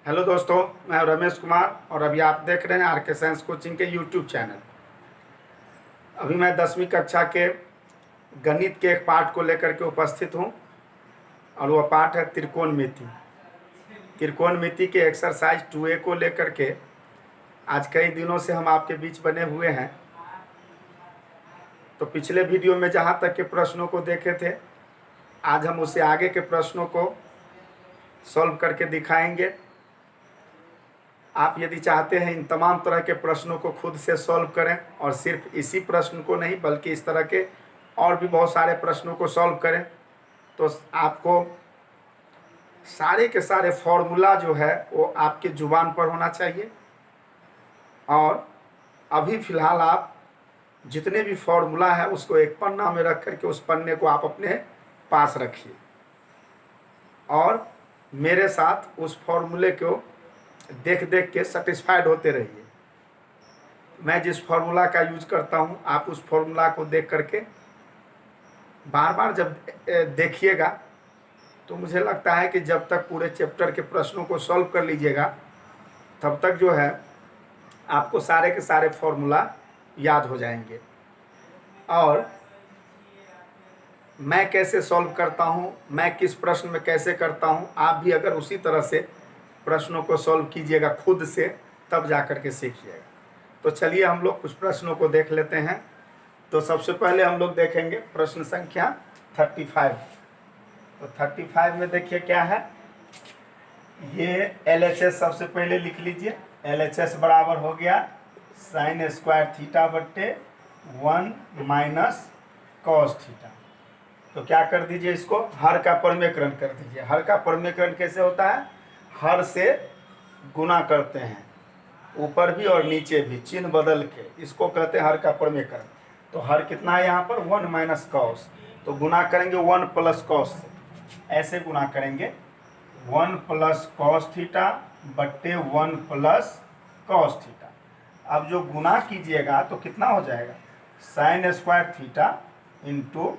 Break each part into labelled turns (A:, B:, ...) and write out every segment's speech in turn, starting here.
A: Hello दोस्तों, मैं रमेश कुमार और अभी आप देख रहे हैं आर के साइंस कोचिंग के यूट्यूब चैनल। अभी मैं 10वीं कक्षा के गणित के एक पाठ को लेकर के उपस्थित हूं और वह पाठ है त्रिकोणमिति। त्रिकोणमिति के एक्सरसाइज 2A को लेकर के आज कई दिनों से हम आपके बीच बने हुए हैं। तो पिछले वीडियो में जहां तक के प्रश्नों को देखे थे, आज हम उससे आगे के प्रश्नों को सॉल्व करके दिखाएंगे। आप यदि चाहते हैं इन तमाम तरह के प्रश्नों को खुद से सॉल्व करें और सिर्फ इसी प्रश्न को नहीं बल्कि इस तरह के और भी बहुत सारे प्रश्नों को सॉल्व करें, तो आपको सारे के सारे फॉर्मूला जो है वो आपके जुबान पर होना चाहिए। और अभी फ़िलहाल आप जितने भी फॉर्मूला है उसको एक पन्ना में रख करके उस पन्ने को आप अपने पास रखिए और मेरे साथ उस फॉर्मूले को देख देख के सेटिस्फाइड होते रहिए। मैं जिस फॉर्मूला का यूज करता हूं, आप उस फॉर्मूला को देख करके बार बार जब देखिएगा तो मुझे लगता है कि जब तक पूरे चैप्टर के प्रश्नों को सॉल्व कर लीजिएगा तब तक जो है आपको सारे के सारे फॉर्मूला याद हो जाएंगे। और मैं कैसे सॉल्व करता हूं, मैं किस प्रश्न में कैसे करता हूं, आप भी अगर उसी तरह से प्रश्नों को सॉल्व कीजिएगा खुद से, तब जा कर के सीखिएगा। तो चलिए हम लोग कुछ प्रश्नों को देख लेते हैं। तो सबसे पहले हम लोग देखेंगे प्रश्न संख्या 35। तो 35 में देखिए क्या है, ये LHS सबसे पहले लिख लीजिए। LHS बराबर हो गया sin स्क्वायर थीटा बट्टे 1 माइनस कॉस थीटा। तो क्या कर दीजिए, इसको हर का परमेकरण कर दीजिए। हर का परमेकरण कैसे होता है, हर से गुना करते हैं, ऊपर भी और नीचे भी चिन्ह बदल के, इसको कहते हैं हर का परमेकरण। तो हर कितना है यहाँ पर 1 माइनस कॉस, तो गुना करेंगे 1 प्लस कॉस से, ऐसे गुना करेंगे 1 प्लस कॉस थीटा बट्टे 1 प्लस कॉस थीटा। अब जो गुना कीजिएगा तो कितना हो जाएगा, sine square theta into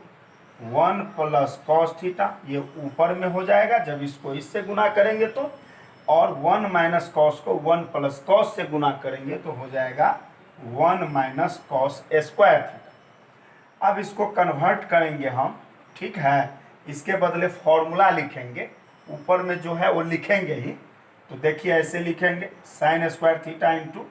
A: 1 plus cos theta, ये ऊपर में हो जाएगा जब इसको इससे गुना करेंगे तो, और 1 माइनस कॉस को 1 प्लस कॉस से गुना करेंगे तो हो जाएगा 1 माइनस कॉस स्क्वायर थीटा। अब इसको कन्वर्ट करेंगे हम, ठीक है, इसके बदले फॉर्मूला लिखेंगे, ऊपर में जो है वो लिखेंगे ही। तो देखिए ऐसे लिखेंगे sine square theta into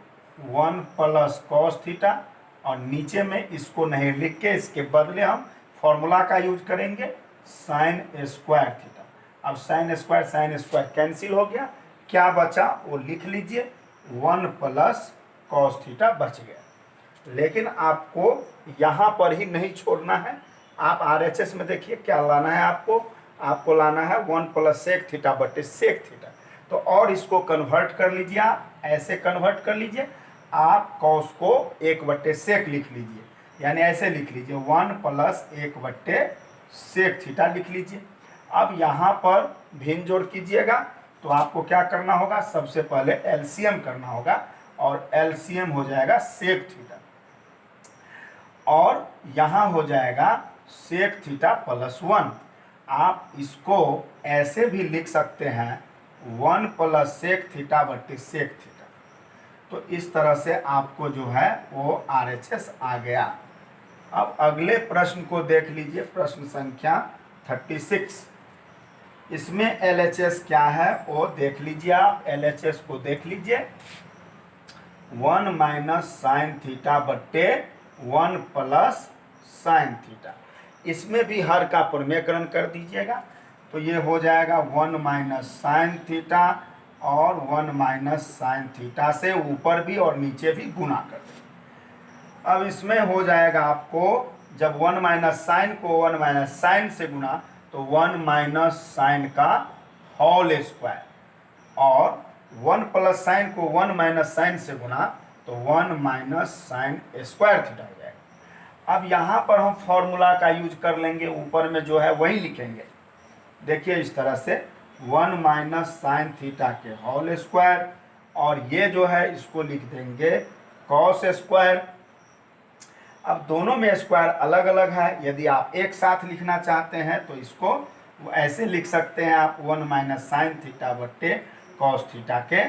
A: 1 plus cos theta, और नीचे में इसको नहीं लिख के इसके बदले हम फॉर्मूला का यूज करेंगे साइन स्क्वायर थीटा। अब साइन स्क्वायर कैंसिल हो गया, क्या बचा वो लिख लीजिए, 1 प्लस कॉस थीटा बच गया। लेकिन आपको यहाँ पर ही नहीं छोड़ना है, आप RHS में देखिए क्या लाना है, आपको लाना है 1 प्लस सेक थीटा बट्टे सेक थीटा। तो और इसको कन्वर्ट कर लीजिए, आप ऐसे कन्वर्ट कर लीजिए, आप कॉस को 1 बट्टे सेक लिख लीजिए, यानी ऐसे लिख लीजिए 1 प्लस 1 बट्टे सेक थीटा लिख लीजिए। अब यहाँ पर भिन्न जोड़ कीजिएगा तो आपको क्या करना होगा, सबसे पहले LCM करना होगा, और LCM हो जाएगा सेक थीटा, और यहाँ हो जाएगा सेक थीटा प्लस 1। आप इसको ऐसे भी लिख सकते हैं 1 प्लस सेक थीटा बट्टे सेक थीटा। तो इस तरह से आपको जो है वो RHS आ गया। अब अगले प्रश्न को देख लीजिए, प्रश्न संख्या 36। इसमें LHS क्या है वो देख लीजिए, आप LHS को देख लीजिए, 1 माइनस साइन थीटा बट्टे 1 प्लस साइन थीटा। इसमें भी हर का परमेकरण कर दीजिएगा, तो ये हो जाएगा 1 माइनस साइन थीटा और 1 माइनस साइन थीटा से ऊपर भी और नीचे भी गुना कर देंगे। अब इसमें हो जाएगा आपको, जब 1 माइनस साइन को 1 माइनस साइन से गुना तो 1 माइनस साइन का होल स्क्वायर, और 1 प्लस साइन को 1 माइनस साइन से गुना तो 1 माइनस साइन स्क्वायर थीटा हो जाएगा। अब यहाँ पर हम फॉर्मूला का यूज कर लेंगे, ऊपर में जो है वही लिखेंगे। देखिए इस तरह से 1 माइनस साइन थीटा के होल स्क्वायर, और ये जो है इसको लिख देंगे कॉस स्क्वायर। अब दोनों में स्क्वायर अलग अलग है, यदि आप एक साथ लिखना चाहते हैं तो इसको ऐसे लिख सकते हैं आप 1 माइनस साइन थीटा बट्टे कॉस थीटा के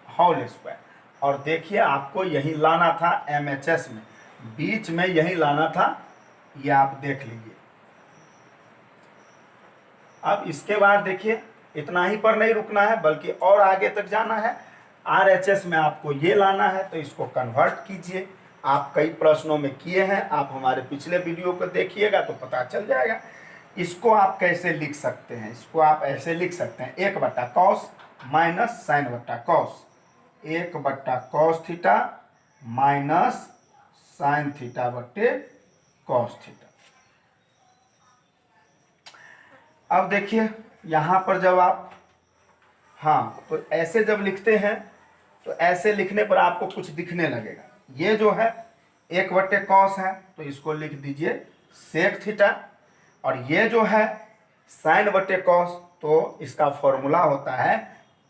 A: होल स्क्वायर। और देखिए आपको यही लाना था MHS में, बीच में यही लाना था, ये आप देख लीजिए। अब इसके बाद देखिए इतना ही पर नहीं रुकना है बल्कि और आगे तक जाना है। RHS में आपको ये लाना है तो इसको कन्वर्ट कीजिए। आप कई प्रश्नों में किए हैं, आप हमारे पिछले वीडियो को देखिएगा तो पता चल जाएगा। इसको आप कैसे लिख सकते हैं, इसको आप ऐसे लिख सकते हैं 1/cos माइनस साइन बट्टा cos, 1/cos theta minus sine theta बट्टे कॉस थीटा। अब देखिए यहाँ पर जब आप तो ऐसे जब लिखते हैं तो ऐसे लिखने पर आपको कुछ दिखने लगेगा। ये जो है 1/cos है तो इसको लिख दीजिए सेक थीटा, और ये जो है साइन बटे कॉस तो इसका फॉर्मूला होता है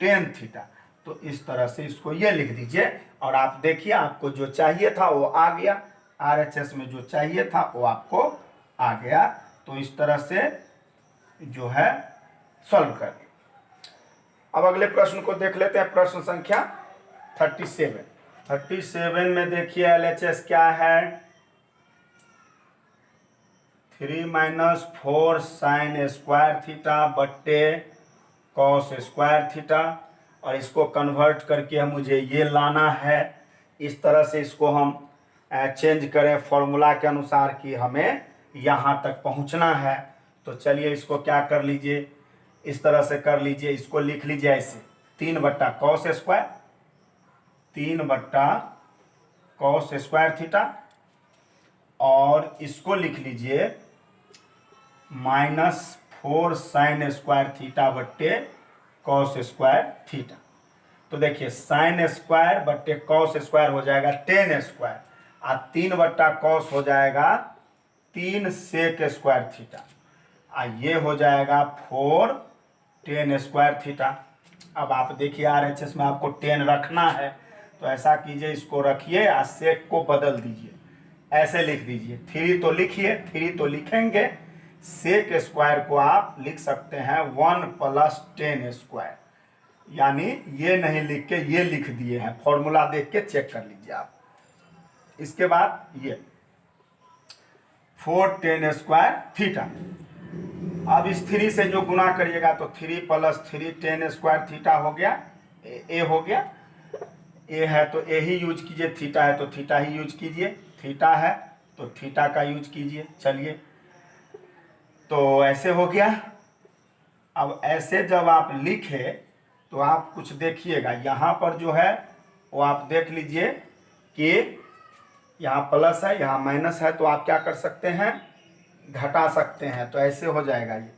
A: टेन थीटा। तो इस तरह से इसको ये लिख दीजिए और आप देखिए आपको जो चाहिए था वो आ गया, RHS में जो चाहिए था वो आपको आ गया। तो इस तरह से जो है सॉल्व कर दिया। अब अगले प्रश्न को देख लेते हैं, प्रश्न संख्या 37 में देखिए LHS क्या है, 3 - 4 साइन स्क्वायर थीटा बट्टे कॉस स्क्वायर थीटा, और इसको कन्वर्ट करके मुझे ये लाना है। इस तरह से इसको हम चेंज करें फॉर्मूला के अनुसार कि हमें यहाँ तक पहुँचना है। तो चलिए इसको क्या कर लीजिए, इस तरह से कर लीजिए, इसको लिख लीजिए ऐसे 3/cos square, 3/cos square theta, और इसको लिख लीजिए -4 साइन स्क्वायर थीटा बट्टे कॉस स्क्वायर थीटा। तो देखिए साइन स्क्वायर बट्टे कॉस स्क्वायर हो जाएगा 10 स्क्वायर, और 3/cos हो जाएगा 3 सेक स्क्वायर थीटा, और ये हो जाएगा 4 10 स्क्वायर थीटा। अब आप देखिए RHS में आपको 10 रखना है तो ऐसा कीजिए, इसको रखिए और सेक को बदल दीजिए, ऐसे लिख दीजिए। 3 तो लिखिए, 3 तो लिखेंगे, सेक स्क्वायर को आप लिख सकते हैं 1 + 10 स्क्वायर, यानी ये नहीं लिख के ये लिख दिए हैं, फॉर्मूला देख के चेक कर लीजिए आप। इसके बाद ये 4 10 स्क्वायर थीटा। अब इस 3 से जो गुना करिएगा तो 3 + 3 10 स्क्वायर थीटा हो गया, ए हो गया, ए है तो ए ही यूज कीजिए, थीटा है तो थीटा ही यूज कीजिए, थीटा है तो थीटा का यूज कीजिए। चलिए तो ऐसे हो गया। अब ऐसे जब आप लिखे तो आप कुछ देखिएगा, यहाँ पर जो है वो आप देख लीजिए कि यहाँ प्लस है यहाँ माइनस है, तो आप क्या कर सकते हैं, घटा सकते हैं। तो ऐसे हो जाएगा ये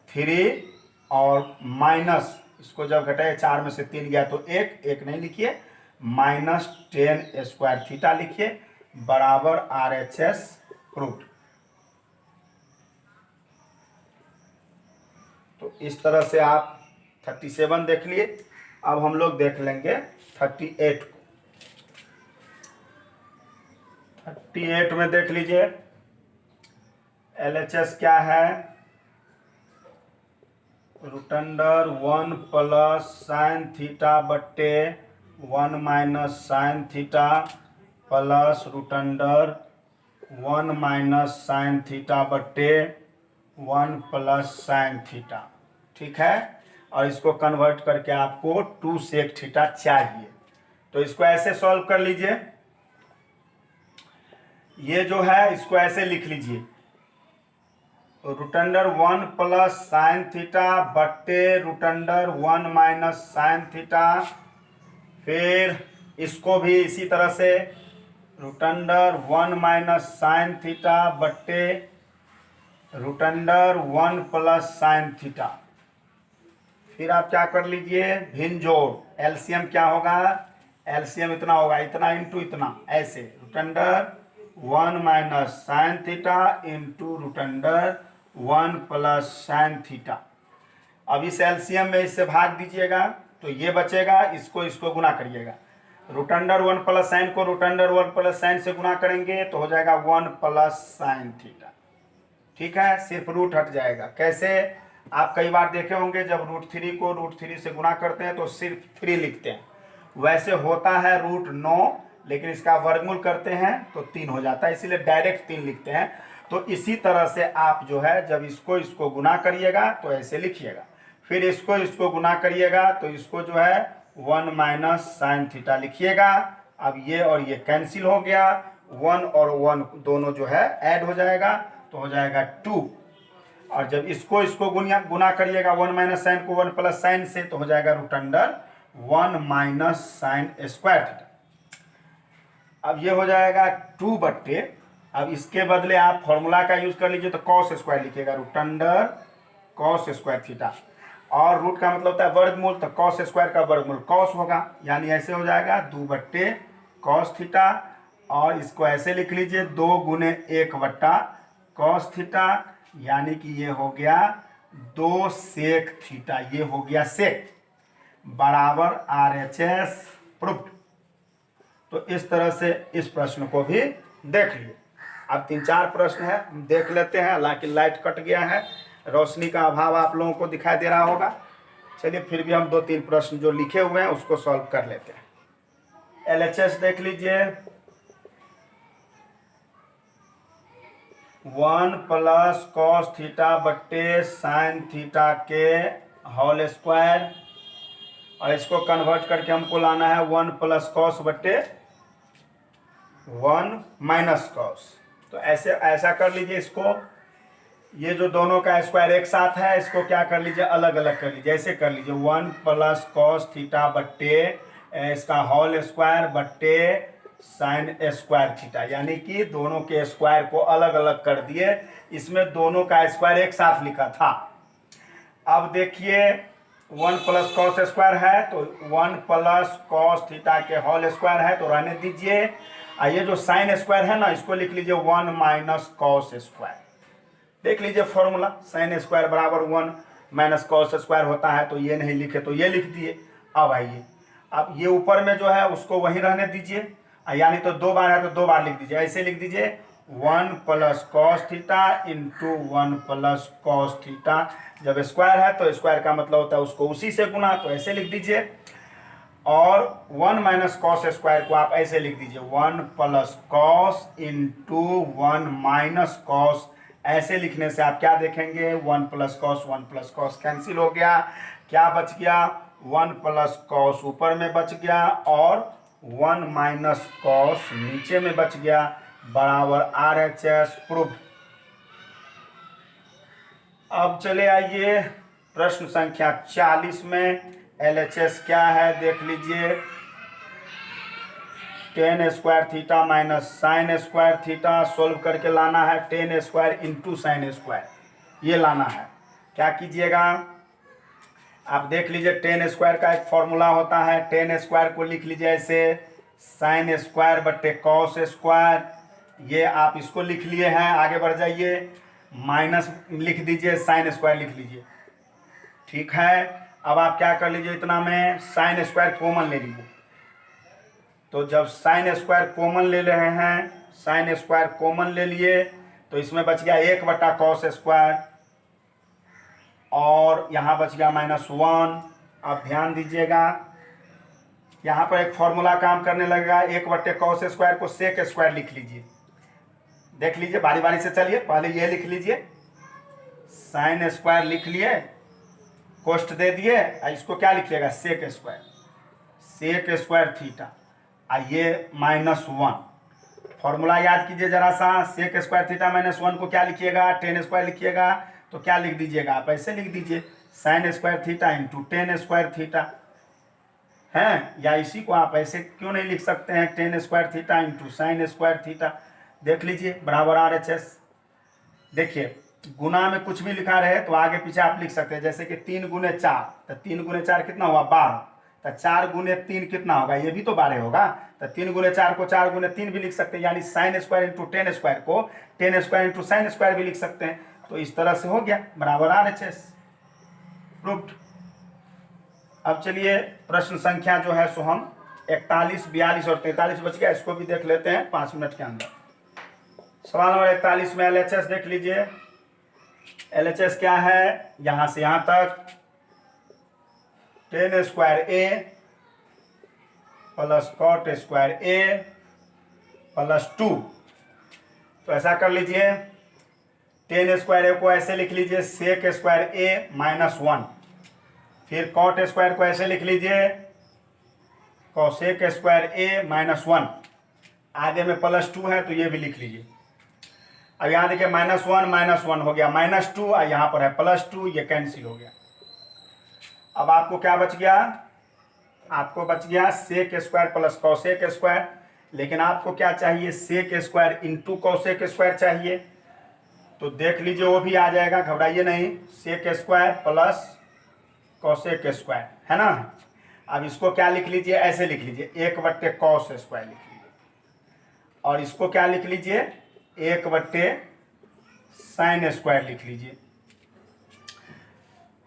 A: 3 और माइनस, इसको जब घटाए 4 में से 3 गया तो 1 नहीं लिखिए, -10 स्क्वायर थीटा लिखिए बराबर RHS रूट। तो इस तरह से आप 37 देख लिए। अब हम लोग देख लेंगे 38 को। 38 में देख लीजिए LHS क्या है, √1 + साइन थीटा बट्टे 1 - sine theta plus √1 - sine theta बट्टे 1 + साइन थीटा। ठीक है, और इसको कन्वर्ट करके आपको 2 सेक थीटा चाहिए। तो इसको ऐसे सॉल्व कर लीजिए, ये जो है इसको ऐसे लिख लीजिए, √1 + साइन थीटा बट्टे √1 - साइन थीटा। फिर इसको भी इसी तरह से √1 - साइन थीटा बट्टे √1 + साइन थीटा। फिर आप क्या कर लीजिए, भिन्न जोड़, एलसीएम क्या होगा, एलसीएम इतना होगा, इतना इंटू इतना, ऐसे √1 - sine theta into √1 + sine theta. अब इस एलसीएम में इससे भाग दीजिएगा तो ये बचेगा, इसको गुना करिएगा, √1 + साइन को √1 + साइन से गुना करेंगे तो हो जाएगा 1 + साइन थीटा। ठीक है, सिर्फ रूट हट जाएगा। कैसे, आप कई बार देखे होंगे जब √3 को √3 से गुना करते हैं तो सिर्फ 3 लिखते हैं, वैसे होता है √9, लेकिन इसका वर्गमूल करते हैं तो 3 हो जाता है, इसीलिए डायरेक्ट 3 लिखते हैं। तो इसी तरह से आप जो है जब इसको गुना करिएगा तो ऐसे लिखिएगा, फिर इसको गुना करिएगा तो इसको जो है 1 माइनस साइन थीटा लिखिएगा। अब ये और ये कैंसिल हो गया, 1 और 1 दोनों जो है ऐड हो जाएगा तो हो जाएगा 2। और जब इसको गुना करिएगा 1 माइनस साइन को 1 प्लस साइन से तो हो जाएगा √1 माइनस साइन स्क्वायर थीटा। अब ये हो जाएगा 2 बट्टे, अब इसके बदले आप फॉर्मूला का यूज कर लीजिए तो कॉस स्क्वायर लिखिएगा, √cos स्क्वायर थीटा। और रूट का मतलब होता है वर्गमूल, तो कॉस स्क्वायर का वर्गमूल कॉस होगा, यानी ऐसे हो जाएगा 2 बट्टे कॉस थीटा। और इसको ऐसे लिख लीजिए 2 गुने 1 बट्टा कॉस थीटा, यानी कि ये हो गया 2 सेक थीटा, ये हो गया सेक बराबर RHS प्रूफ्ड। तो इस तरह से इस प्रश्न को भी देख लिए। अब 3-4 प्रश्न है, हम देख लेते हैं। हालांकि लाइट कट गया है, रोशनी का अभाव आप लोगों को दिखाई दे रहा होगा। चलिए फिर भी हम 2-3 प्रश्न जो लिखे हुए हैं उसको सॉल्व कर लेते हैं। LHS देख लीजिए, 1 प्लस कॉस थीटा बट्टे साइन थीटा के होल स्क्वायर, और इसको कन्वर्ट करके हमको लाना है 1 प्लस कॉस बट्टे 1 माइनस कॉस। तो ऐसा कर लीजिए, इसको ये जो दोनों का स्क्वायर एक साथ है इसको क्या कर लीजिए, अलग अलग कर लीजिए। ऐसे कर लीजिए 1 प्लस कॉस थीटा बट्टे इसका होल स्क्वायर बट्टे साइन स्क्वायर थीटा, यानी कि दोनों के स्क्वायर को अलग अलग कर दिए। इसमें दोनों का स्क्वायर एक साथ लिखा था। अब देखिए 1 प्लस कॉस स्क्वायर है तो 1 प्लस कॉस थीटा के होल स्क्वायर है तो रहने दीजिए। ये जो साइन स्क्वायर है ना इसको लिख लीजिए 1 माइनस कॉस स्क्वायर। देख लीजिए फॉर्मूला, साइन स्क्वायर बराबर 1 माइनस कॉस स्क्वायर होता है, तो ये नहीं लिखे तो ये लिख दिए। अब आइए, अब ये ऊपर में जो है उसको वहीं रहने दीजिए, यानी तो 2 बार है तो 2 बार लिख दीजिए। ऐसे लिख दीजिए 1 plus cos theta into 1 plus cos theta. जब स्क्वायर है तो स्क्वायर का मतलब होता है उसको उसी से गुना, तो ऐसे लिख दीजिए। और 1 माइनस कॉस स्क्वायर को आप ऐसे लिख दीजिए 1 plus cos into 1 minus cos. ऐसे लिखने से आप क्या देखेंगे, 1 प्लस कॉस कैंसिल हो गया, क्या बच गया 1 प्लस कॉस ऊपर में बच गया और 1 माइनस कॉस नीचे में बच गया, बराबर RHS प्रूफ। अब चले आइए प्रश्न संख्या 40 में। LHS क्या है देख लीजिए, ten square theta minus sine square theta. Solve करके लाना है 10 स्क्वायर इंटू साइन स्क्वायर, ये लाना है। क्या कीजिएगा, आप देख लीजिए 10 स्क्वायर का एक फॉर्मूला होता है, 10 स्क्वायर को लिख लीजिए ऐसे साइन स्क्वायर बट्टे कॉस स्क्वायर। ये आप इसको लिख लिए हैं, आगे बढ़ जाइए, माइनस लिख दीजिए, साइन स्क्वायर लिख लीजिए। ठीक है, अब आप क्या कर लीजिए, इतना में साइन स्क्वायर कॉमन ले लीजिए। तो जब साइन स्क्वायर कॉमन ले रहे हैं, साइन स्क्वायर कॉमन ले लिए तो इसमें बच गया 1 बटा कॉस स्क्वायर और यहाँ बच गया -1। अब ध्यान दीजिएगा, यहाँ पर एक फॉर्मूला काम करने लगेगा, 1 बटे कॉस स्क्वायर को सेक स्क्वायर लिख लीजिए। देख लीजिए बारी बारी से, चलिए पहले ये लिख लीजिए, साइन स्क्वायर लिख लिए, कोष्ट दे दिए, इसको क्या लिखिएगा सेक स्क्वायर थीटा, ये -1। फॉर्मूला याद कीजिए जरा सा, सेक स्क्वायर थीटा -1 को क्या लिखिएगा, 10 स्क्वायर लिखिएगा। तो क्या लिख दीजिएगा, आप ऐसे लिख दीजिए sine square theta into 10 square theta है, या इसी को आप ऐसे क्यों नहीं लिख सकते हैं, 10 square theta into sine square theta. देख लीजिए बराबर RHS। देखिए गुना में कुछ भी लिखा रहे तो आगे पीछे आप लिख सकते हैं, जैसे कि 3 गुने 4, तो 3 गुने 4 कितना हुआ 12, तो 4 गुने 3 कितना होगा, ये भी तो 12 होगा। तो 3 गुने 4 को 4 गुने 3 भी लिख सकते हैं, यानी साइन स्क्वायर इंटू 10 स्क्वायर को 10 स्क्वायर इंटू साइन स्क्वायर भी लिख सकते हैं। तो इस तरह से हो गया, बराबर RHS प्रूफ्ड। अब चलिए प्रश्न संख्या जो है सो हम 41, 42 और 43 बच गया, इसको भी देख लेते हैं 5 मिनट के अंदर। सवाल नंबर 41 में LHS देख लीजिए, LHS क्या है, यहां से यहां तक 10 स्क्वायर ए प्लस कॉट स्क्वायर ए प्लस 2। तो ऐसा कर लीजिए, 10 स्क्वायर ए को ऐसे लिख लीजिए सेक स्क्वायर ए माइनस 1, फिर कॉट स्क्वायर को ऐसे लिख लीजिए कॉसेक स्क्वायर ए माइनस 1, आगे में प्लस 2 है तो ये भी लिख लीजिए। अब यहाँ देखिए माइनस वन हो गया -2, और यहाँ पर है +2, ये कैंसिल हो गया। अब आपको क्या बच गया, आपको बच गया sec square plus cosec square, लेकिन आपको क्या चाहिए, sec square into cosec square चाहिए। तो देख लीजिए वो भी आ जाएगा, घबराइए नहीं, sec square plus cosec square है ना। अब इसको क्या लिख लीजिए, ऐसे लिख लीजिए 1/cos स्क्वायर लिख लीजिए, और इसको क्या लिख लीजिए 1/sin स्क्वायर लिख लीजिए।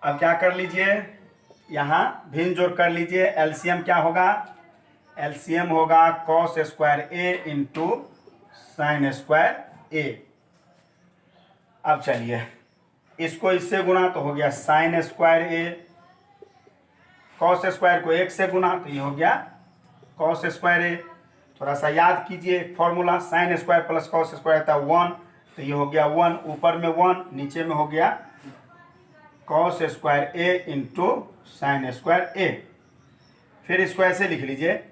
A: अब क्या कर लीजिए, यहाँ भिन्न जोड़ कर लीजिए, एलसीएम क्या होगा, एलसीएम होगा cos स्क्वायर ए इंटू साइन स्क्वायर ए। अब चलिए इसको इससे गुना तो हो गया साइन स्क्वायर ए, cos स्क्वायर को 1 से गुना तो ये हो गया cos स्क्वायर ए। थोड़ा सा याद कीजिए formula, sine square plus cos square था 1, तो ये हो गया 1, ऊपर में 1, नीचे में हो गया कॉस स्क्वायर ए इंटू साइन स्क्वायर ए। फिर इसको ऐसे लिख लीजिए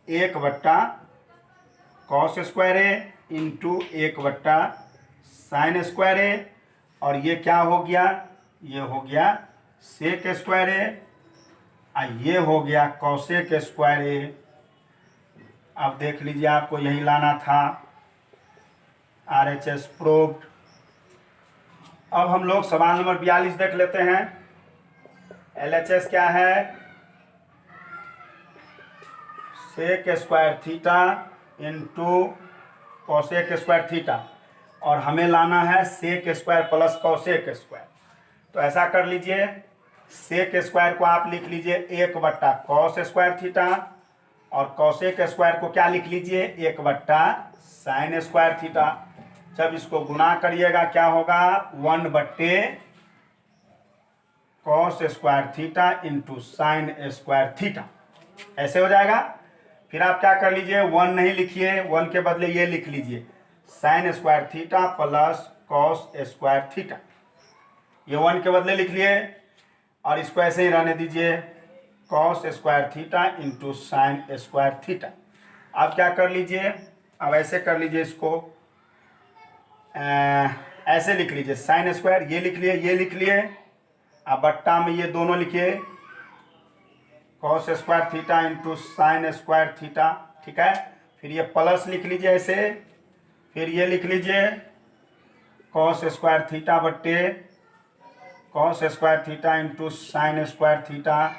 A: 1/cos स्क्वायर ए इंटू 1/sin स्क्वायर ए, और ये क्या हो गया, ये हो गया सेक स्क्वायर ए, और ये हो गया कॉसेक स्क्वायर ए। अब देख लीजिए आपको यही लाना था, RHS प्रूव्ड। अब हम लोग सवाल नंबर 42 देख लेते हैं। LHS क्या है, sec square theta into cosec square theta, और हमें लाना है sec square plus cosec square. तो ऐसा कर लीजिए, सेक स्क्वायर को आप लिख लीजिए 1/cos स्क्वायर थीटा, और कॉसेक स्क्वायर को क्या लिख लीजिए 1/sin स्क्वायर थीटा। जब इसको गुना करिएगा क्या होगा 1/cos square theta into sine square theta, ऐसे हो जाएगा। फिर आप क्या कर लीजिए, 1 नहीं लिखिए, 1 के बदले ये लिख लीजिए sine square theta plus cos square theta, ये 1 के बदले लिख लिए, और इसको ऐसे ही रहने दीजिए cos square theta into sine square theta. अब क्या कर लीजिए, अब ऐसे कर लीजिए, इसको ऐसे लिख लीजिए साइन स्क्वायर, ये लिख लिए, ये लिख लिए, अब बट्टा में ये दोनों लिखिए cos square theta into sine square theta, ठीक है। फिर ये प्लस लिख लीजिए ऐसे, फिर ये लिख लीजिए कॉस स्क्वायर थीटा बट्टे cos square theta into sine square theta.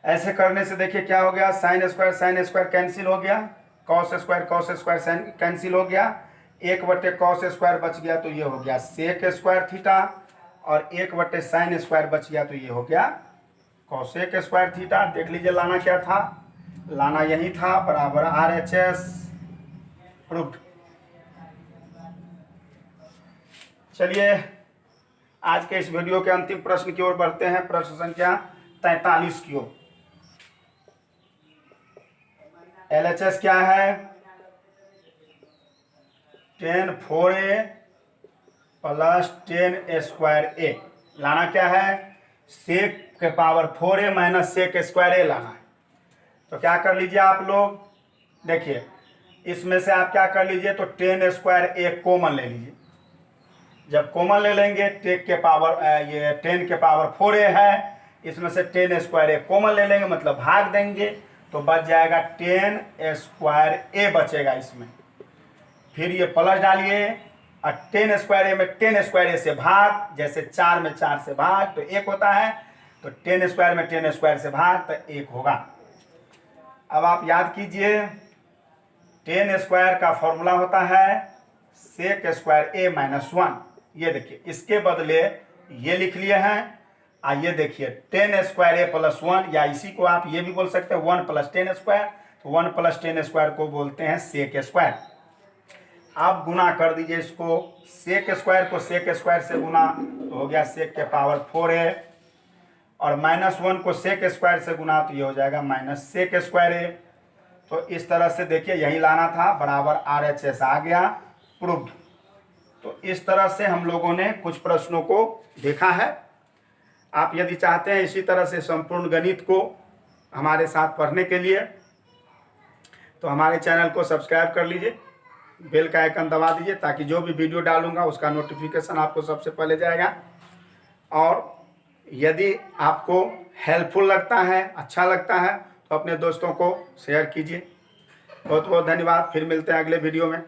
A: ऐसे करने से देखिए क्या हो गया, साइन स्क्वायर कैंसिल हो गया, कॉस स्क्वायर साइन कैंसिल हो गया, 1/cos स्क्वायर बच गया, तो ये हो गया सेक स्क्वायर थीटा, और 1/sin स्क्वायर बच गया, तो ये हो गया कॉसेक स्क्वायर थीटा। देख लीजिए लाना क्या था, लाना यही था, बराबर RHS प्रूव्ड। चलिए आज के इस वीडियो के अंतिम प्रश्न की ओर बढ़ते हैं, प्रश्न संख्या 43 की ओर। LHS क्या है, tan 4a plus tan a square A. लाना क्या है, सेक के power 4a minus sec square A लाना है। तो क्या कर लीजिए आप लोग, देखिए इसमें से आप क्या कर लीजिए, तो tan स्क्वायर ए कॉमन ले लीजिए। जब कॉमन ले लेंगे टेक के पावर ये 10 के पावर 4a है, इसमें से tan स्क्वायर ए कॉमन ले लेंगे, मतलब भाग देंगे, तो बच जाएगा tan स्क्वायर ए बचेगा इसमें। फिर ये प्लस डालिए, और tan स्क्वायर ए में tan स्क्वायर ए से भाग, जैसे 4 में 4 से भाग तो 1 होता है, तो tan स्क्वायर में tan स्क्वायर से भाग तो 1 होगा। अब आप याद कीजिए, tan स्क्वायर का फॉर्मूला होता है सेक स्क्वायर ए माइनस 1। ये देखिए इसके बदले ये लिख लिए हैं, ये देखिए tan स्क्वायर ए प्लस 1, या इसी को आप ये भी बोल सकते हैं 1 + tan स्क्वायर, तो 1 + tan स्क्वायर को बोलते हैं सेक स्क्वायर। आप गुना कर दीजिए इसको, सेक स्क्वायर को सेक स्क्वायर से गुना तो हो गया सेक के पावर 4a, और -1 को सेक स्क्वायर से गुना तो ये हो जाएगा माइनस सेक स्क्वायर a। तो इस तरह से देखिए यही लाना था, बराबर RHS आ गया, प्रूव्ड। तो इस तरह से हम लोगों ने कुछ प्रश्नों को देखा है। आप यदि चाहते हैं इसी तरह से संपूर्ण गणित को हमारे साथ पढ़ने के लिए तो हमारे चैनल को सब्सक्राइब कर लीजिए, बेल का आइकन दबा दीजिए ताकि जो भी वीडियो डालूंगा उसका नोटिफिकेशन आपको सबसे पहले जाएगा। और यदि आपको हेल्पफुल लगता है, अच्छा लगता है, तो अपने दोस्तों को शेयर कीजिए। बहुत बहुत धन्यवाद। फिर मिलते हैं अगले वीडियो में।